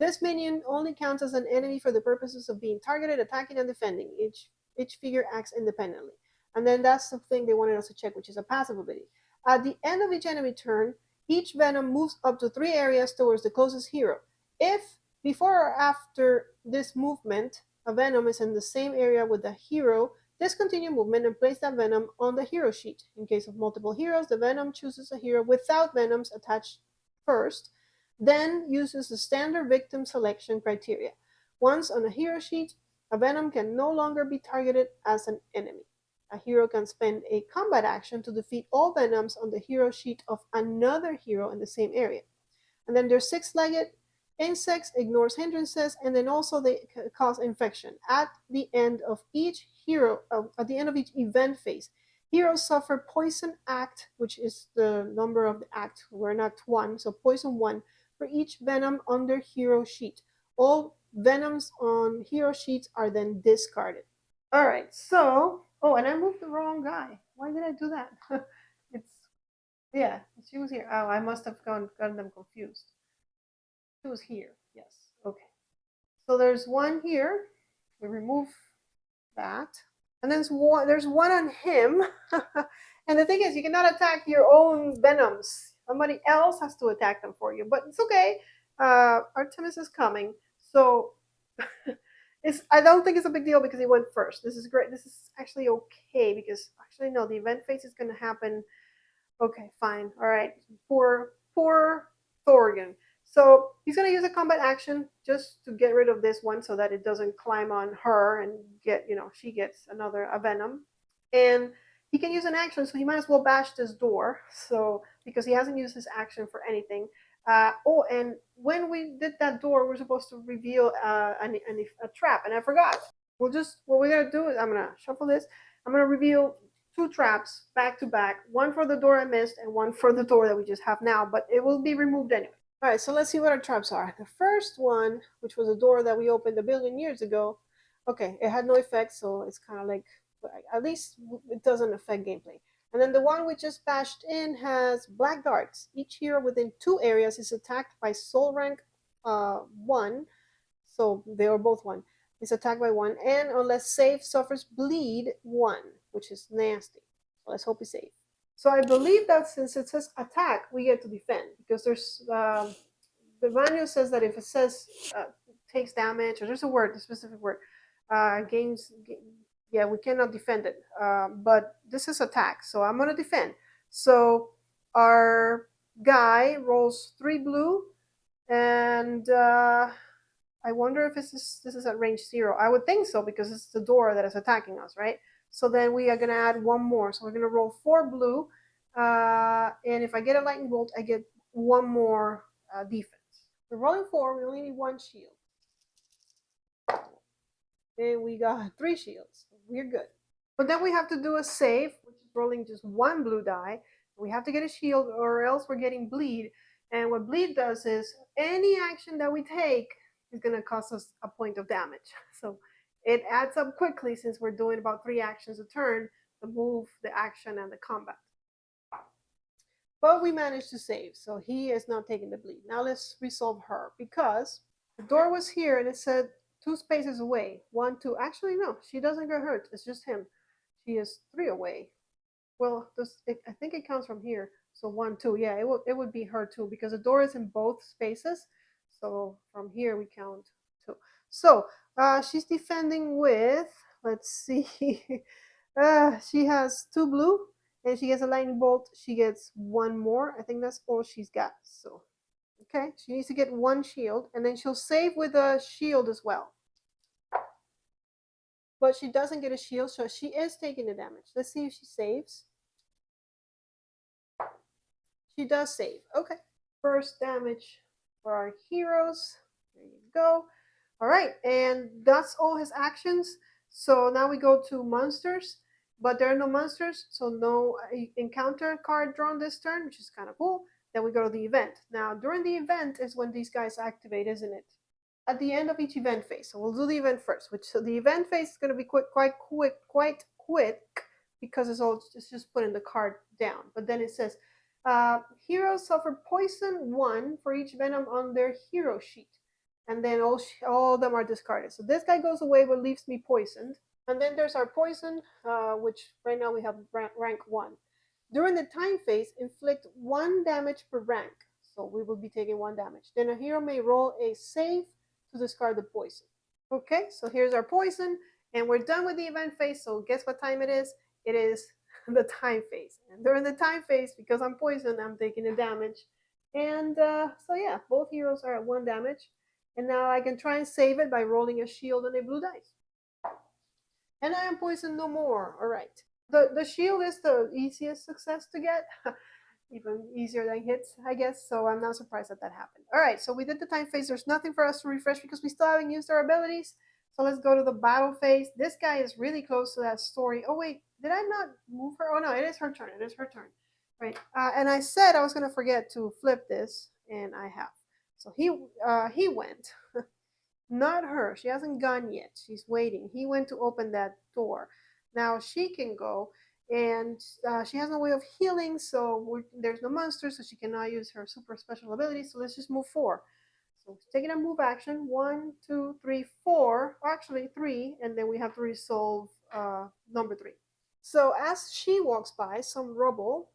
This minion only counts as an enemy for the purposes of being targeted, attacking, and defending. Each figure acts independently. And then that's the thing they wanted us to check, which is a passive ability. At the end of each enemy turn, each Venom moves up to 3 areas towards the closest hero. If before or after this movement, a Venom is in the same area with the hero, discontinue movement and place that Venom on the hero sheet. In case of multiple heroes, the Venom chooses a hero without Venoms attached first, then uses the standard victim selection criteria. Once on a hero sheet, a Venom can no longer be targeted as an enemy. A hero can spend a combat action to defeat all Venoms on the hero sheet of another hero in the same area. And then there's 6-legged insects, ignores hindrances, and then also they cause infection. At the end of each event phase, heroes suffer poison act, which is the number of the act. We're in act 1, so poison 1 for each Venom on their hero sheet. All Venoms on hero sheets are then discarded. All right, so and I moved the wrong guy. Why did I do that? Yeah, she was here. Oh, I must have gotten them confused. She was here. Yes. Okay. So there's 1 here. We remove that, and then there's 1 on him. And the thing is, you cannot attack your own Venoms. Somebody else has to attack them for you, but it's okay. Artemis is coming, so I don't think it's a big deal because he went first. This is great. This is actually okay because actually no, the event phase is going to happen. Okay, fine. All right. Poor Thorgan. So he's going to use a combat action just to get rid of this one so that it doesn't climb on her and she gets a Venom. And he can use an action, so he might as well bash this door. So because he hasn't used his action for anything. Oh, and when we did that door, we're supposed to reveal a trap, and I forgot. What we're gonna do is I'm gonna shuffle this. I'm gonna reveal two traps back to back, one for the door I missed and one for the door that we just have now, but it will be removed anyway. All right, so let's see what our traps are. The first one, which was a door that we opened a billion years ago, okay, it had no effect, so it's kind of like, at least it doesn't affect gameplay. And then the one we just bashed in has black darts. Each hero within 2 areas is attacked by soul rank 1, so they are both 1. Is attacked by 1, and unless safe, suffers bleed 1, which is nasty. So let's hope he's safe. So I believe that since it says attack, we get to defend, because there's the manual says that if it says takes damage, or there's a word, a specific word, games, yeah, we cannot defend it. But this is attack, so I'm gonna defend. So our guy rolls 3 blue, and I wonder if this is at range 0. I would think so, because it's the door that is attacking us, right? So then we are gonna add 1 more. So we're gonna roll 4 blue, and if I get a lightning bolt, I get 1 more defense. We're rolling 4. We only need 1 shield, and we got 3 shields. We're good. But then we have to do a save, which is rolling just 1 blue die. We have to get a shield, or else we're getting bleed. And what bleed does is any action that we take is going to cost us a point of damage. So it adds up quickly, since we're doing about 3 actions a turn: the move, the action, and the combat. But we managed to save, so he is not taking the bleed. Now let's resolve her, because the door was here and it said 2 spaces away. 1, 2. Actually, no, she doesn't get hurt. It's just him. She is 3 away. Well, I think it counts from here. So 1, 2. Yeah, it would be her too, because the door is in both spaces. So from here we count 2. So she's defending with, let's see, she has 2 blue, and she gets a lightning bolt. She gets 1 more. I think that's all she's got. So okay, she needs to get 1 shield, and then she'll save with a shield as well. But she doesn't get a shield, so she is taking the damage. Let's see if she saves. She does save. Okay. First damage for our heroes. There you go. All right, and that's all his actions. So now we go to monsters, but there are no monsters, so no encounter card drawn this turn, which is kind of cool. Then we go to the event. Now, during the event is when these guys activate, isn't it? At the end of each event phase. So we'll do the event first, which, so the event phase is going to be quite quick, because it's just putting the card down. But then it says heroes suffer poison 1 for each venom on their hero sheet, and then all of them are discarded. So this guy goes away, but leaves me poisoned. And then there's our poison, which right now we have rank 1. During the time phase, inflict 1 damage per rank. So we will be taking 1 damage. Then a hero may roll a save to discard the poison. Okay, so here's our poison, and we're done with the event phase. So guess what time it is? It is the time phase. And during the time phase, because I'm poisoned, I'm taking the damage. And so yeah, both heroes are at 1 damage. And now I can try and save it by rolling a shield and a blue dice. And I am poisoned no more. All right. The shield is the easiest success to get. Even easier than hits, I guess. So I'm not surprised that happened. All right, so we did the time phase. There's nothing for us to refresh because we still haven't used our abilities. So let's go to the battle phase. This guy is really close to that story. Oh wait, did I not move her? Oh no, it is her turn. It is her turn. Right. And I said I was gonna forget to flip this, and I have. So he went. Not her. She hasn't gone yet. She's waiting. He went to open that door. Now she can go, and she has no way of healing, so there's no monster, so she cannot use her super special ability. So let's just move 4. So taking a move action, 1, 2, 3, 4. Actually 3, and then we have to resolve number 3. So as she walks by some rubble,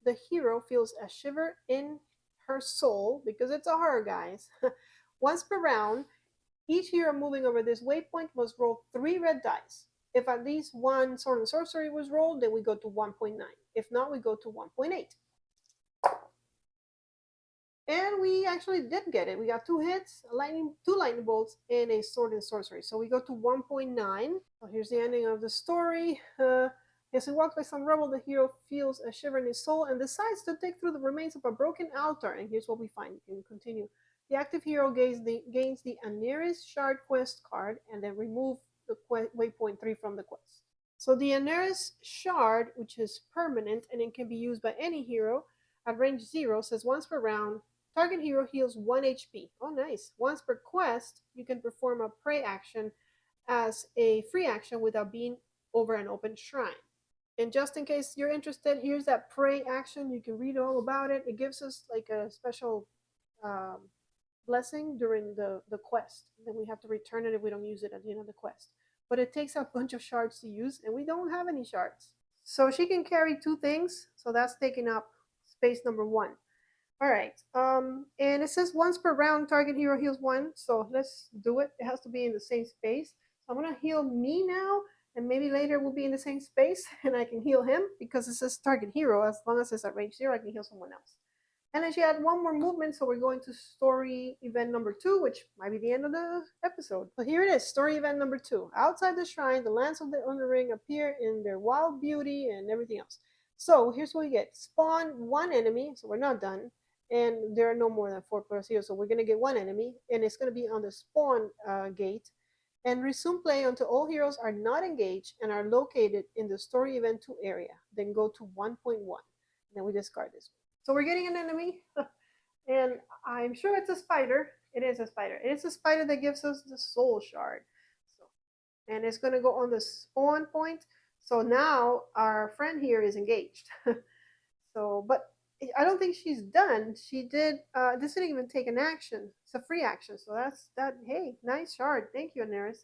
the hero feels a shiver in her soul, because it's a her, guys. Once per round, each hero moving over this waypoint must roll 3 red dice. If at least 1 sword and sorcery was rolled, then we go to 1.9. If not, we go to 1.8. And we actually did get it. We got 2 hits, 2 lightning bolts, and a sword and sorcery. So we go to 1.9. So here's the ending of the story. As he walks by some rubble, the hero feels a shiver in his soul and decides to dig through the remains of a broken altar. And here's what we find. You can continue. The active hero gains the Aneris Shard quest card and then remove the waypoint 3 from the quest. So the Aneris Shard, which is permanent and it can be used by any hero at range 0, says once per round, target hero heals 1 HP. Oh, nice. Once per quest, you can perform a pray action as a free action without being over an open shrine. And just in case you're interested, here's that pray action. You can read all about it. It gives us like a special blessing during the quest. Then we have to return it if we don't use it at the end of the quest. But it takes a bunch of shards to use, and we don't have any shards. So she can carry 2 things, so that's taking up space number 1. All right, and it says once per round, target hero heals 1, so let's do it. It has to be in the same space. So I'm gonna heal me now, and maybe later we'll be in the same space, and I can heal him, because it says target hero. As long as it's at range 0, I can heal someone else. And then she had 1 more movement, so we're going to story event number 2, which might be the end of the episode. So here it is, story event number 2. Outside the shrine, the lands of the Underring appear in their wild beauty and everything else. So here's what we get. Spawn 1 enemy, so we're not done. And there are no more than 4 players here, so we're going to get 1 enemy. And it's going to be on the spawn gate. And resume play until all heroes are not engaged and are located in the story event 2 area. Then go to 1.1. Then we discard this one. So we're getting an enemy, and I'm sure it's a spider. It is a spider. It is a spider that gives us the soul shard. So, and it's going to go on the spawn point. So now our friend here is engaged. So, but I don't think she's done. She did, this didn't even take an action. It's a free action. So that's that. Hey, nice shard. Thank you, Aneris.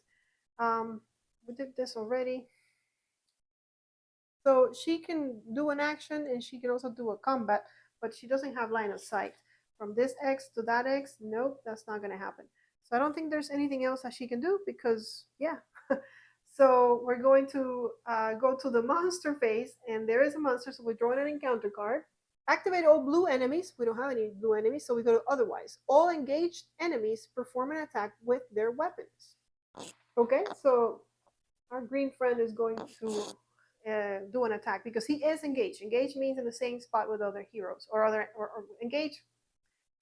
We did this already. So she can do an action and she can also do a combat, but she doesn't have line of sight. From this X to that X, nope, that's not going to happen. So I don't think there's anything else that she can do because, yeah. So we're going to go to the monster phase, and there is a monster, so we're drawing an encounter card. Activate all blue enemies. We don't have any blue enemies, so we go to otherwise. All engaged enemies perform an attack with their weapons. Okay, so our green friend is going to do an attack because he is engaged. Engaged means in the same spot with other heroes, or engaged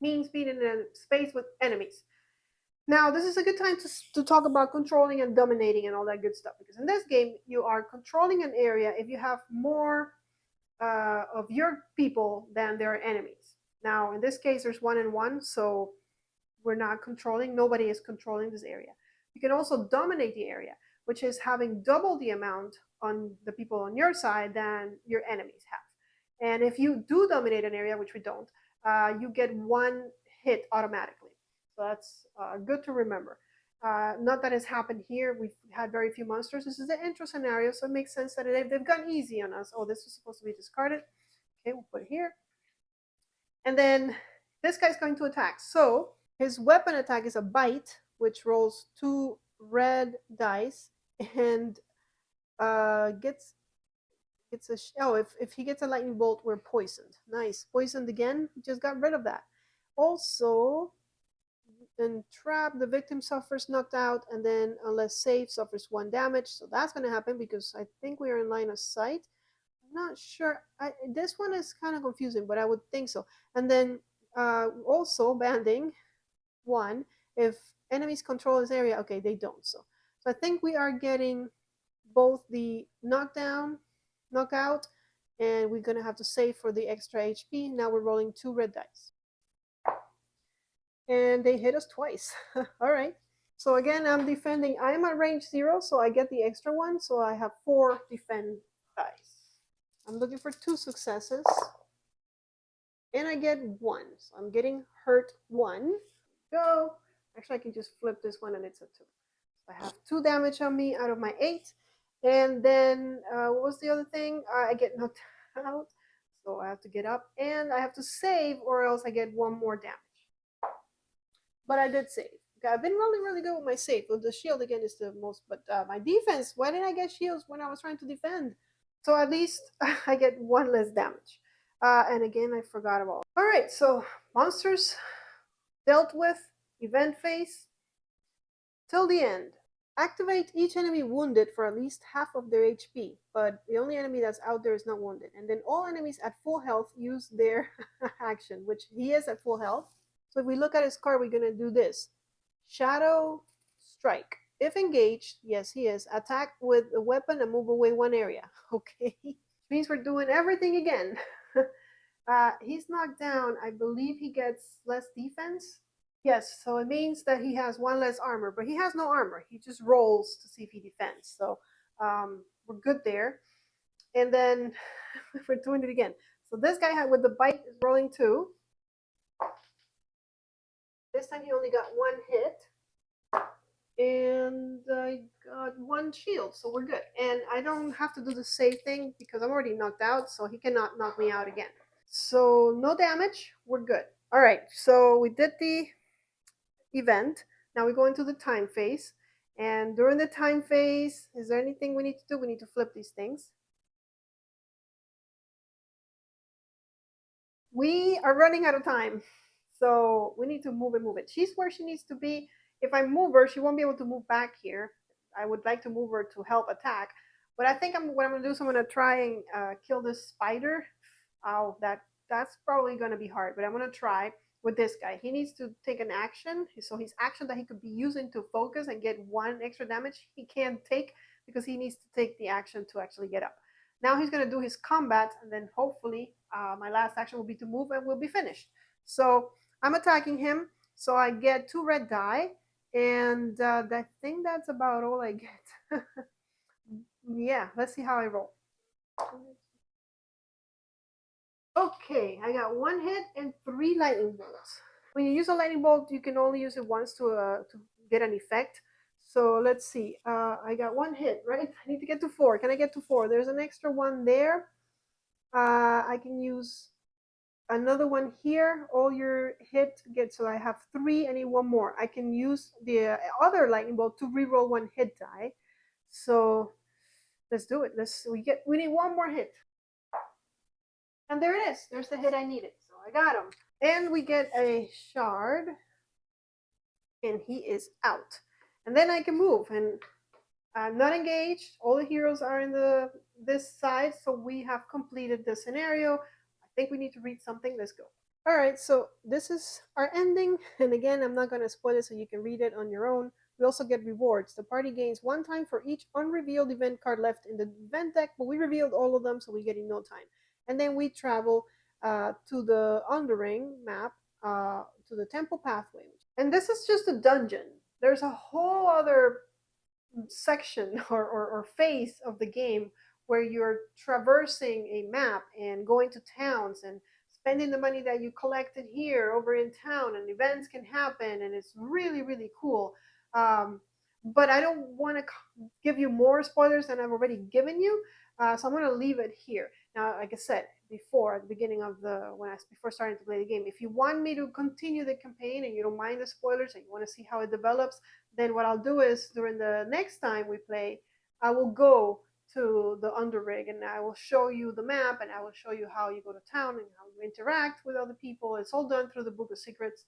means being in a space with enemies. Now, this is a good time to talk about controlling and dominating and all that good stuff, because in this game, you are controlling an area if you have more of your people than there are enemies. Now, in this case, there's 1 and 1, so we're not controlling. Nobody is controlling this area. You can also dominate the area, which is having double the amount on the people on your side than your enemies have. And if you do dominate an area, which we don't, you get 1 hit automatically. So that's good to remember. Not that it's happened here. We've had very few monsters. This is the intro scenario, so it makes sense that they've gone easy on us. Oh, this is supposed to be discarded. Okay, we'll put it here. And then this guy's going to attack. So his weapon attack is a bite, which rolls 2 red dice and gets a if he gets a lightning bolt, we're poisoned. Nice. Poisoned again. Just got rid of that. Also, and trap, the victim suffers knocked out, and then unless saved, suffers 1 damage. So that's going to happen because I think we are in line of sight. I'm not sure. This one is kind of confusing, but I would think so. And then also banding 1. If enemies control this area, okay, they don't. So I think we are getting both the knockdown, knockout, and we're going to have to save for the extra HP. Now we're rolling 2 red dice. And they hit us twice. All right. So again, I'm defending. I'm at range 0, so I get the extra 1. So I have 4 defend dice. I'm looking for 2 successes. And I get 1. So I'm getting hurt 1. Go. Actually, I can just flip this one and it's a 2. So I have 2 damage on me out of my 8. And then, what was the other thing? I get knocked out. So I have to get up. And I have to save, or else I get 1 more damage. But I did save. Okay, I've been really good with my save. Well, the shield again is the most, but my defense, why didn't I get shields when I was trying to defend? So at least I get 1 less damage. And again, I forgot about it. All right, so monsters dealt with, event phase, till the end. Activate each enemy wounded for at least half of their HP, but the only enemy that's out there is not wounded. And then all enemies at full health use their action, which he is at full health. So if we look at his card, we're going to do this. Shadow Strike. If engaged, yes, he is. Attack with a weapon and move away one area. Okay. Means we're doing everything again. He's knocked down. I believe he gets less defense. Yes, so it means that he has one less armor, but he has no armor. He just rolls to see if he defends. So we're good there. And then we're doing it again. So this guy with the bite is rolling 2. This time he only got 1 hit. And I got 1 shield, so we're good. And I don't have to do the save thing because I'm already knocked out, so he cannot knock me out again. So no damage, we're good. All right, so we did the event. Now we go into the time phase. And during the time phase, is there anything we need to do? We need to flip these things. We are running out of time. So we need to move it. She's where she needs to be. If I move her, she won't be able to move back here. I would like to move her to help attack. But I think what I'm going to do is I'm going to try and kill this spider. Oh, that's probably going to be hard. But I'm going to try with this guy. He needs to take an action. So his action that he could be using to focus and get 1 extra damage, he can't take because he needs to take the action to actually get up. Now he's going to do his combat, and then hopefully my last action will be to move and we'll be finished. So I'm attacking him. So I get 2 red die, and I think that's about all I get. Yeah, let's see how I roll. Okay, I got 1 hit and 3 lightning bolts. When you use a lightning bolt, you can only use it once to get an effect. So let's see. I got 1 hit, right? I need to get to 4. Can I get to 4? There's an extra 1 there. I can use another 1 here. All your hit gets, so I have 3. I need 1 more. I can use the other lightning bolt to reroll 1 hit die. So let's do it. We need 1 more hit. And there it is. There's the hit I needed. So I got him. And we get a shard. And he is out. And then I can move. And I'm not engaged. All the heroes are in this side. So we have completed the scenario. I think we need to read something. Let's go. All right. So this is our ending. And again, I'm not going to spoil it so you can read it on your own. We also get rewards. The party gains 1 time for each unrevealed event card left in the event deck. But we revealed all of them, so we get in no time. And then we travel to the Underring map, to the Temple Pathway. And this is just a dungeon. There's a whole other section or phase of the game where you're traversing a map and going to towns and spending the money that you collected here over in town, and events can happen, and it's really, really cool. But I don't want to give you more spoilers than I've already given you. So I'm going to leave it here. Now, like I said before, at the beginning of before starting to play the game, if you want me to continue the campaign and you don't mind the spoilers and you want to see how it develops, then what I'll do is during the next time we play, I will go to the Underrig and I will show you the map and I will show you how you go to town and how you interact with other people. It's all done through the Book of Secrets.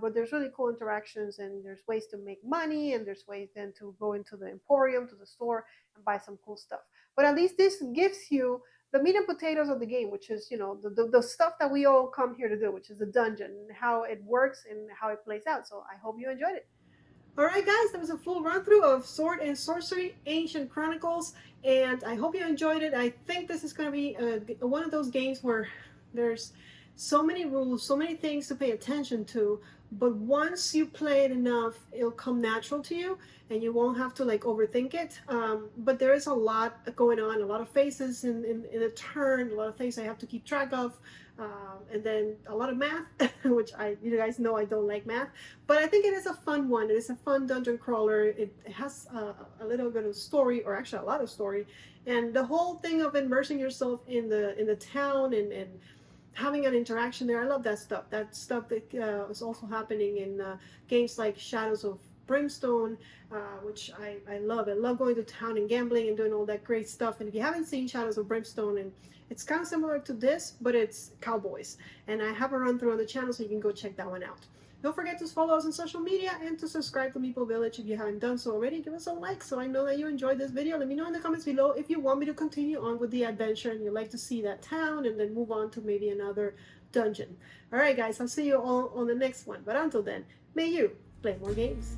But there's really cool interactions, and there's ways to make money, and there's ways then to go into the Emporium, to the store, and buy some cool stuff. But at least this gives you the meat and potatoes of the game, which is, the stuff that we all come here to do, which is the dungeon, and how it works and how it plays out. So I hope you enjoyed it. All right, guys, that was a full run through of Sword and Sorcery Ancient Chronicles, and I hope you enjoyed it. I think this is going to be one of those games where there's so many rules, so many things to pay attention to, but once you play it enough, it'll come natural to you and you won't have to overthink it. But there is a lot going on, a lot of phases in a turn, a lot of things I have to keep track of, and then a lot of math, which you guys know I don't like math, but I think it is a fun one. It is a fun dungeon crawler. It has a little bit of story, or actually a lot of story, and the whole thing of immersing yourself in the town and having an interaction there. I love that stuff. That stuff that is also happening in games like Shadows of Brimstone, which I love. I love going to town and gambling and doing all that great stuff. And if you haven't seen Shadows of Brimstone, and it's kind of similar to this, but it's cowboys. And I have a run through on the channel, so you can go check that one out. Don't forget to follow us on social media and to subscribe to Meeple Village if you haven't done so already. Give us a like so I know that you enjoyed this video. Let me know in the comments below if you want me to continue on with the adventure and you'd like to see that town and then move on to maybe another dungeon. Alright guys, I'll see you all on the next one. But until then, may you play more games.